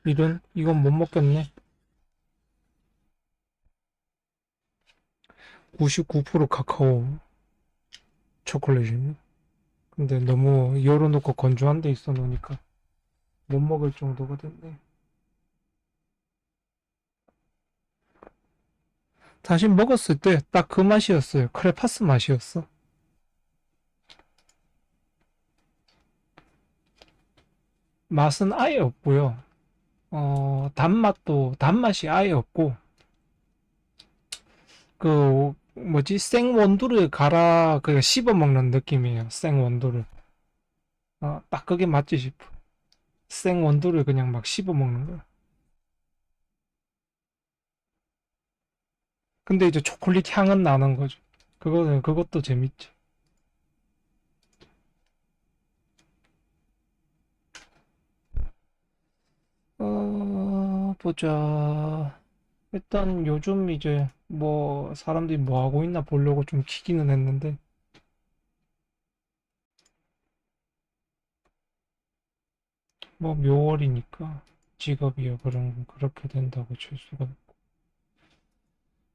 이런, 이건 못 먹겠네. 99% 카카오 초콜릿이네. 근데 너무 열어놓고 건조한 데 있어 놓으니까 못 먹을 정도가 됐네. 다시 먹었을 때 딱 그 맛이었어요. 크레파스 맛이었어. 맛은 아예 없고요. 단맛이 아예 없고, 그, 뭐지, 생원두를 그냥 씹어 먹는 느낌이에요. 생원두를. 딱 그게 맞지 싶어. 생원두를 그냥 막 씹어 먹는 거야. 근데 이제 초콜릿 향은 나는 거죠. 그것도 재밌죠. 보자. 일단 요즘 이제 뭐 사람들이 뭐 하고 있나 보려고 좀 키기는 했는데, 뭐 묘월이니까 직업이요. 그렇게 된다고 칠 수가 있고.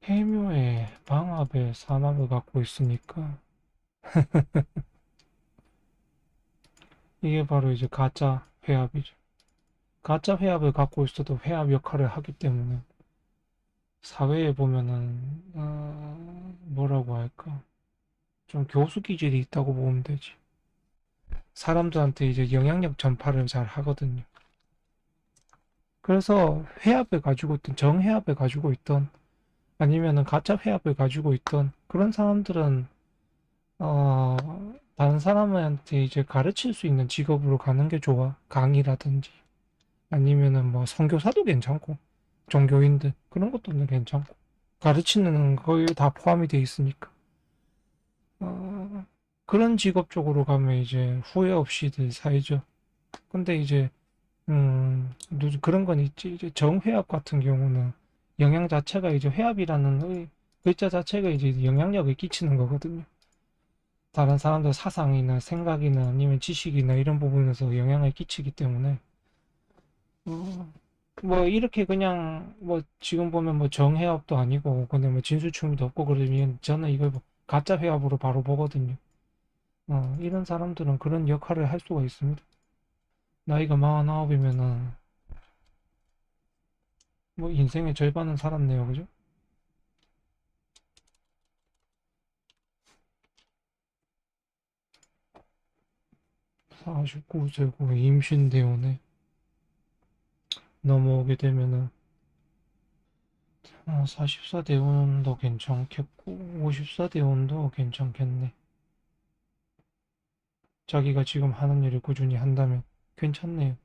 해묘에 방압에 산업을 갖고 있으니까, 이게 바로 이제 가짜 회합이죠. 가짜 회합을 갖고 있어도 회합 역할을 하기 때문에 사회에 보면은 뭐라고 할까, 좀 교수 기질이 있다고 보면 되지. 사람들한테 이제 영향력 전파를 잘 하거든요. 그래서 회합을 가지고 있던 정회합을 가지고 있던 아니면은 가짜 회합을 가지고 있던 그런 사람들은 어 다른 사람한테 이제 가르칠 수 있는 직업으로 가는 게 좋아. 강의라든지 아니면은 뭐 선교사도 괜찮고 종교인들 그런 것도 괜찮고 가르치는 거에 다 포함이 돼 있으니까 그런 직업 쪽으로 가면 이제 후회 없이들 살죠. 근데 이제 그런 건 있지. 이제 정회합 같은 경우는 영양 자체가 이제 회합이라는 글자 자체가 이제 영향력을 끼치는 거거든요. 다른 사람들 사상이나 생각이나 아니면 지식이나 이런 부분에서 영향을 끼치기 때문에 어, 뭐 이렇게 그냥 뭐 지금 보면 뭐 정회합도 아니고 근데 뭐 진수충도 없고 그러면 저는 이걸 뭐 가짜 회합으로 바로 보거든요. 이런 사람들은 그런 역할을 할 수가 있습니다. 나이가 49이면은 뭐 인생의 절반은 살았네요, 그죠? 49세고 임신대원에 넘어오게 되면은 44대원도 괜찮겠고 54대원도 괜찮겠네. 자기가 지금 하는 일을 꾸준히 한다면 괜찮네요.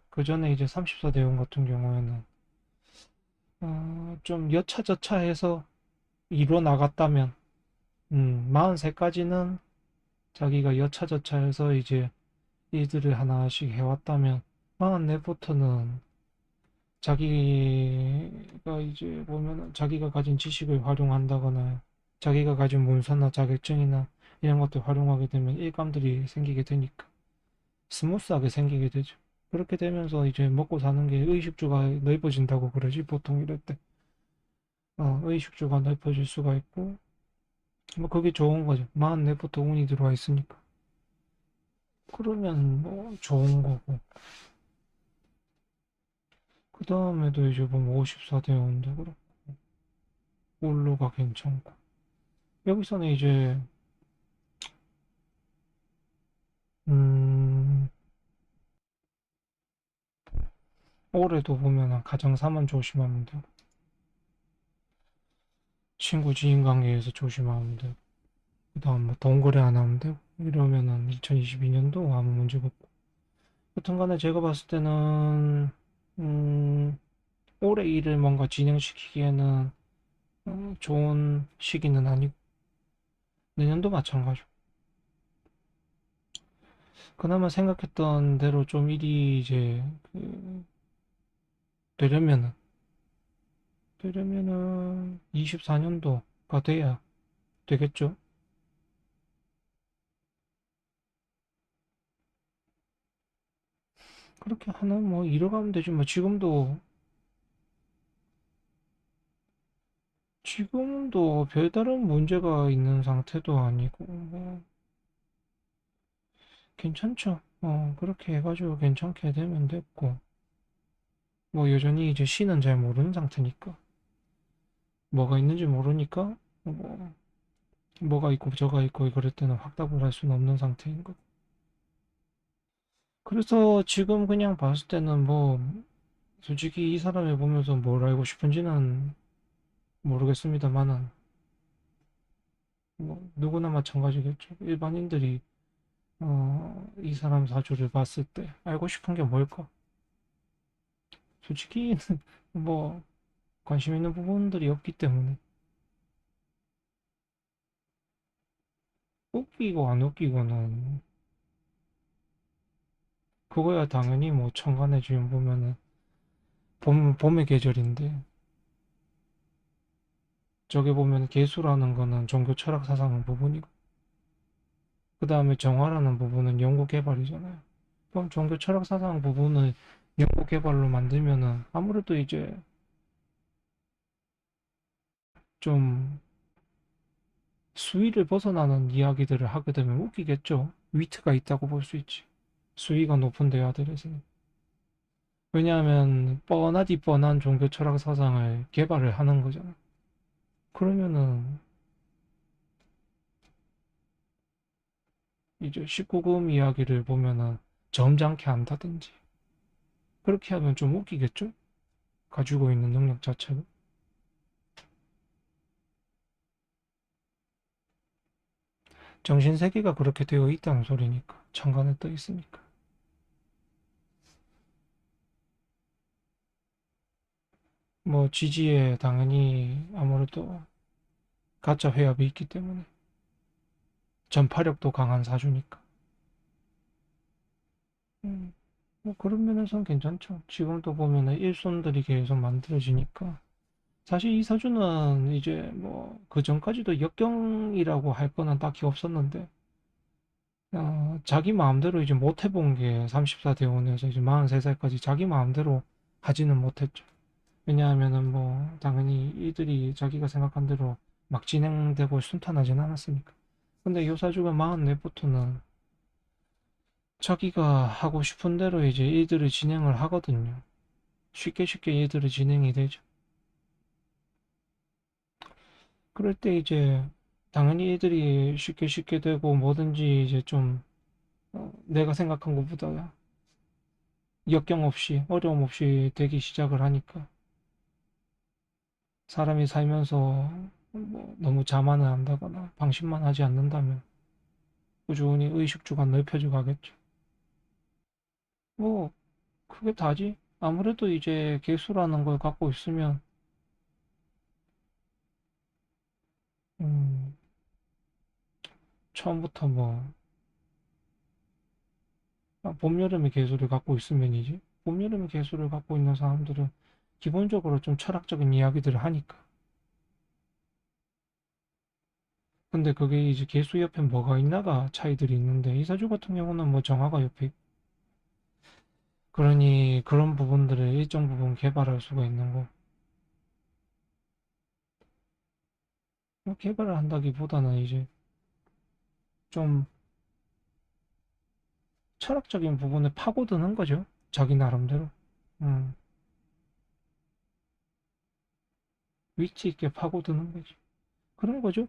그 전에 이제 34대원 같은 경우에는 좀 여차저차해서 이뤄 나갔다면 43까지는 자기가 여차저차해서 이제 일들을 하나씩 해왔다면 44부터는 자기가 이제 보면 자기가 가진 지식을 활용한다거나 자기가 가진 문서나 자격증이나 이런 것들 활용하게 되면 일감들이 생기게 되니까 스무스하게 생기게 되죠. 그렇게 되면서 이제 먹고 사는 게 의식주가 넓어진다고 그러지 보통 이럴 때 의식주가 넓어질 수가 있고 뭐 그게 좋은 거죠. 44부터 운이 들어와 있으니까 그러면 뭐 좋은 거고 그 다음에도 이제 보면 54대원도 그렇고 올로가 괜찮고 여기서는 이제 음, 올해도 보면은 가정사만 조심하면 되고, 친구 지인 관계에서 조심하면 되고, 그 다음 뭐 동거래 안 하면 되고, 이러면은 2022년도 아무 문제가 없고. 여튼 간에 제가 봤을 때는, 음, 올해 일을 뭔가 진행시키기에는 좋은 시기는 아니고, 내년도 마찬가지고. 그나마 생각했던 대로 좀 일이 이제, 되려면은, 24년도가 돼야 되겠죠? 그렇게 하나 뭐 이뤄가면 되지. 뭐 지금도 별다른 문제가 있는 상태도 아니고 뭐 괜찮죠. 그렇게 해가지고 괜찮게 되면 됐고 뭐 여전히 이제 C는 잘 모르는 상태니까 뭐가 있는지 모르니까 뭐 뭐가 있고 저가 있고 그럴 때는 확답을 할 수는 없는 상태인 거. 그래서 지금 그냥 봤을 때는 뭐 솔직히 이 사람을 보면서 뭘 알고 싶은지는 모르겠습니다만은 뭐 누구나 마찬가지겠죠. 일반인들이 이 사람 사주를 봤을 때 알고 싶은 게 뭘까? 솔직히 뭐 관심 있는 부분들이 없기 때문에 웃기고 안 웃기고는 그거야 당연히 뭐 천간에 지금 보면은 봄의 계절인데 저게 보면 계수라는 거는 종교 철학 사상 부분이고 그 다음에 정화라는 부분은 연구 개발이잖아요. 그럼 종교 철학 사상 부분을 연구 개발로 만들면은 아무래도 이제 좀 수위를 벗어나는 이야기들을 하게 되면 웃기겠죠. 위트가 있다고 볼 수 있지. 수위가 높은 대화들에서는. 왜냐하면 뻔하디 뻔한 종교 철학 사상을 개발을 하는 거잖아. 그러면은 이제 19금 이야기를 보면은 점잖게 한다든지 그렇게 하면 좀 웃기겠죠? 가지고 있는 능력 자체가. 정신세계가 그렇게 되어 있다는 소리니까. 천간에 떠 있으니까. 뭐 지지에 당연히 아무래도 가짜 회합이 있기 때문에 전파력도 강한 사주니까. 음, 뭐 그런 면에서는 괜찮죠. 지금도 보면은 일손들이 계속 만들어지니까. 사실 이 사주는 이제 뭐 그 전까지도 역경이라고 할 거는 딱히 없었는데 자기 마음대로 이제 못 해본 게 34 대원에서 이제 43살까지 자기 마음대로 하지는 못했죠. 왜냐하면은 뭐 당연히 이들이 자기가 생각한 대로 막 진행되고 순탄하진 않았으니까. 근데 요 사주가 44부터는 자기가 하고 싶은 대로 이제 일들을 진행을 하거든요. 쉽게 쉽게 일들이 진행이 되죠. 그럴 때 이제 당연히 일들이 쉽게 쉽게 되고 뭐든지 이제 좀 내가 생각한 것보다 역경 없이 어려움 없이 되기 시작을 하니까 사람이 살면서 뭐 너무 자만을 한다거나 방심만 하지 않는다면 꾸준히 의식주가 넓혀져 가겠죠. 뭐 그게 다지. 아무래도 이제 개수라는 걸 갖고 있으면 음, 처음부터 뭐 봄, 여름의 개수를 갖고 있으면이지. 봄, 여름의 개수를 갖고 있는 사람들은 기본적으로 좀 철학적인 이야기들을 하니까. 근데 그게 이제 개수 옆에 뭐가 있나가 차이들이 있는데 이사주 같은 경우는 뭐 정화가 옆에 그러니 그런 부분들을 일정 부분 개발할 수가 있는 거. 뭐 개발을 한다기보다는 이제 좀 철학적인 부분을 파고드는 거죠. 자기 나름대로. 음, 위치 있게 파고드는 거지. 그런 거죠.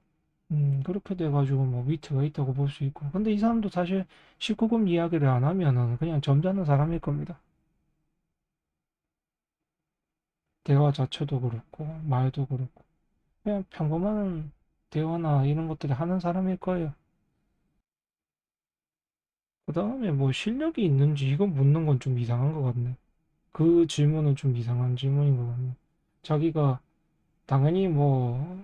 그렇게 돼가지고 뭐 위트가 있다고 볼 수 있고. 근데 이 사람도 사실 19금 이야기를 안 하면은 그냥 점잖은 사람일 겁니다. 대화 자체도 그렇고, 말도 그렇고. 그냥 평범한 대화나 이런 것들을 하는 사람일 거예요. 그 다음에 뭐 실력이 있는지 이거 묻는 건 좀 이상한 것 같네. 그 질문은 좀 이상한 질문인 것 같네. 자기가 당연히 뭐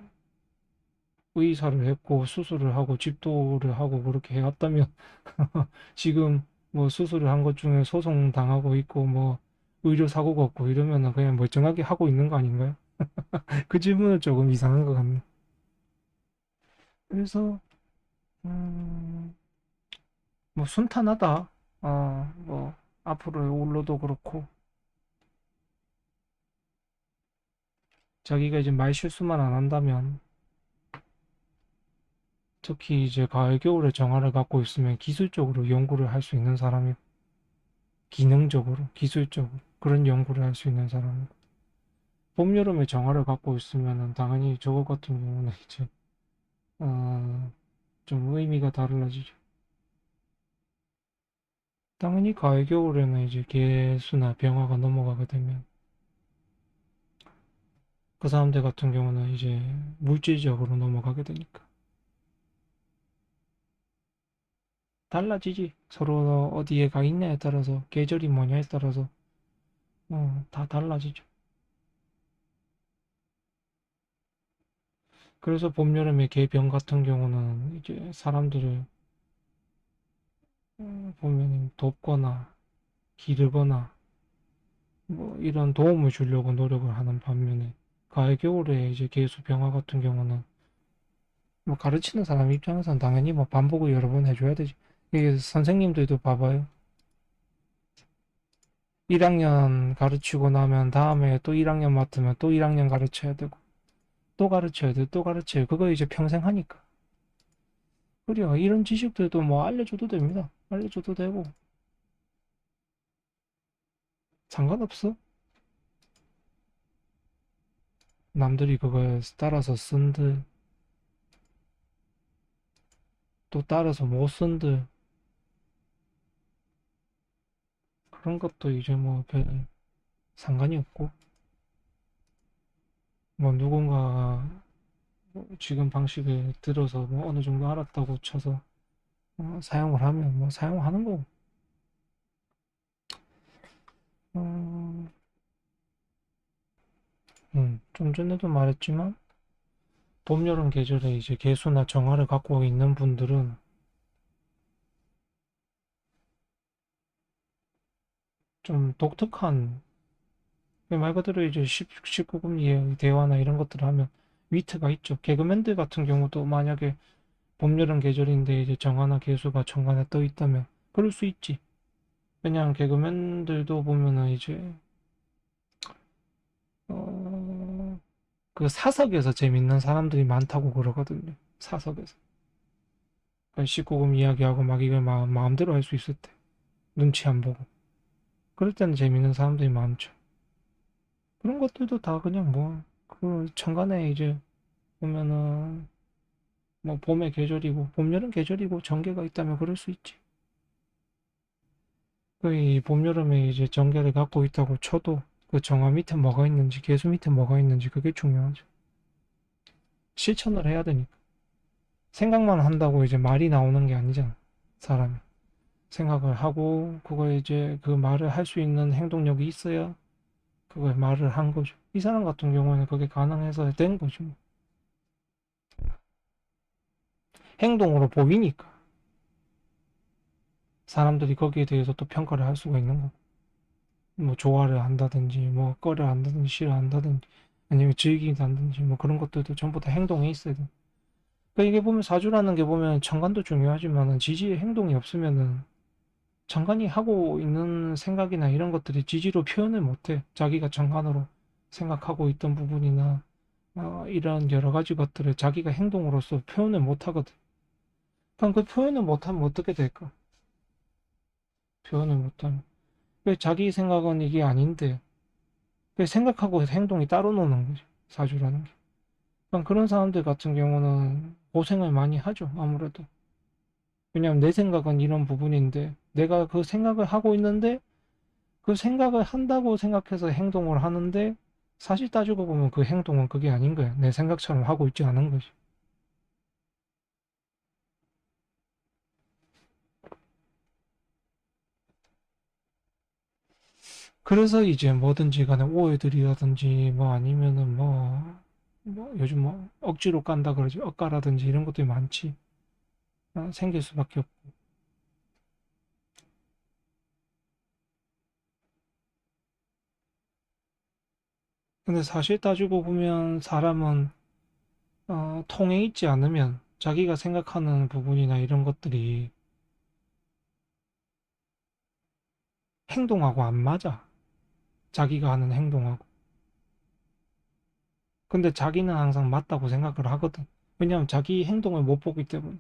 의사를 했고 수술을 하고 집도를 하고 그렇게 해왔다면 지금 뭐 수술을 한 것 중에 소송 당하고 있고 뭐 의료 사고가 없고 이러면은 그냥 멀쩡하게 하고 있는 거 아닌가요? 그 질문은 조금 이상한 것 같네. 그래서 음, 뭐 순탄하다. 뭐 앞으로의 올로도 그렇고, 자기가 이제 말 실수만 안 한다면, 특히 이제 가을 겨울에 정화를 갖고 있으면 기술적으로 연구를 할 수 있는 사람이, 기능적으로 기술적으로 그런 연구를 할 수 있는 사람. 봄 여름에 정화를 갖고 있으면은 당연히 저거 같은 경우는 이제 어, 좀 의미가 달라지죠. 당연히 가을 겨울에는 이제 개수나 병화가 넘어가게 되면 그 사람들 같은 경우는 이제 물질적으로 넘어가게 되니까 달라지지. 서로 어디에 가 있냐에 따라서, 계절이 뭐냐에 따라서 다 달라지죠. 그래서 봄 여름에 개병 같은 경우는 이제 사람들을 보면 돕거나 기르거나 뭐 이런 도움을 주려고 노력을 하는 반면에, 가을 겨울에 이제 개수 병화 같은 경우는 뭐 가르치는 사람 입장에서는 당연히 뭐 반복을 여러 번 해줘야 되지. 이게 선생님들도 봐봐요. 1학년 가르치고 나면 다음에 또 1학년 맡으면 또 1학년 가르쳐야 되고, 또 가르쳐야 돼, 또 가르쳐야 돼. 그거 이제 평생 하니까. 그래요. 이런 지식들도 뭐 알려줘도 됩니다. 알려줘도 되고 상관없어. 남들이 그걸 따라서 쓴들, 또 따라서 못 쓴들, 그런 것도 이제 뭐 별 상관이 없고, 뭐 누군가 뭐 지금 방식을 들어서 뭐 어느 정도 알았다고 쳐서 사용을 하면 뭐 사용하는 거고. 음, 좀 전에도 말했지만 봄, 여름 계절에 이제 개수나 정화를 갖고 있는 분들은 좀 독특한, 말 그대로 이제 19금 대화나 이런 것들을 하면 위트가 있죠. 개그맨들 같은 경우도 만약에 봄, 여름 계절인데 이제 정화나 개수가 정관에 떠 있다면 그럴 수 있지. 왜냐하면 개그맨들도 보면은 이제 어, 그 사석에서 재밌는 사람들이 많다고 그러거든요. 사석에서. 19금 이야기하고 막 이걸 마음대로 할 수 있을 때. 눈치 안 보고. 그럴 때는 재밌는 사람들이 많죠. 그런 것들도 다 그냥 뭐, 그 천간에 이제 보면은 뭐 봄의 계절이고, 봄, 여름 계절이고 정계가 있다면 그럴 수 있지. 그 봄, 여름에 이제 정계를 갖고 있다고 쳐도 그 정화 밑에 뭐가 있는지, 계수 밑에 뭐가 있는지 그게 중요하죠. 실천을 해야 되니까. 생각만 한다고 이제 말이 나오는 게 아니잖아. 사람이. 생각을 하고 그거에 이제 그 말을 할 수 있는 행동력이 있어야 그걸 말을 한 거죠. 이 사람 같은 경우에는 그게 가능해서 된 거죠. 행동으로 보이니까 사람들이 거기에 대해서 또 평가를 할 수가 있는 거고, 뭐 좋아를 한다든지 뭐 꺼려 한다든지 싫어한다든지 아니면 즐긴다든지 뭐 그런 것들도 전부 다 행동에 있어야 돼. 그러니까 이게 보면 사주라는 게 보면 천간도 중요하지만은 지지의 행동이 없으면은 정관이 하고 있는 생각이나 이런 것들이 지지로 표현을 못해. 자기가 정관으로 생각하고 있던 부분이나 이런 여러 가지 것들을 자기가 행동으로서 표현을 못 하거든. 그럼 그 표현을 못하면 어떻게 될까? 표현을 못하면. 왜 자기 생각은 이게 아닌데, 왜 생각하고 행동이 따로 노는 거지? 사주라는 게. 그럼 그런 사람들 같은 경우는 고생을 많이 하죠, 아무래도. 왜냐하면 내 생각은 이런 부분인데, 내가 그 생각을 하고 있는데, 그 생각을 한다고 생각해서 행동을 하는데 사실 따지고 보면 그 행동은 그게 아닌 거야. 내 생각처럼 하고 있지 않은 거지. 그래서 이제 뭐든지 간에 오해들이라든지 뭐 아니면은 뭐 요즘 뭐 억지로 깐다 그러지, 억가라든지 이런 것들이 많지. 생길 수밖에 없고. 근데 사실 따지고 보면 사람은 통해 있지 않으면 자기가 생각하는 부분이나 이런 것들이 행동하고 안 맞아. 자기가 하는 행동하고. 근데 자기는 항상 맞다고 생각을 하거든. 왜냐하면 자기 행동을 못 보기 때문에.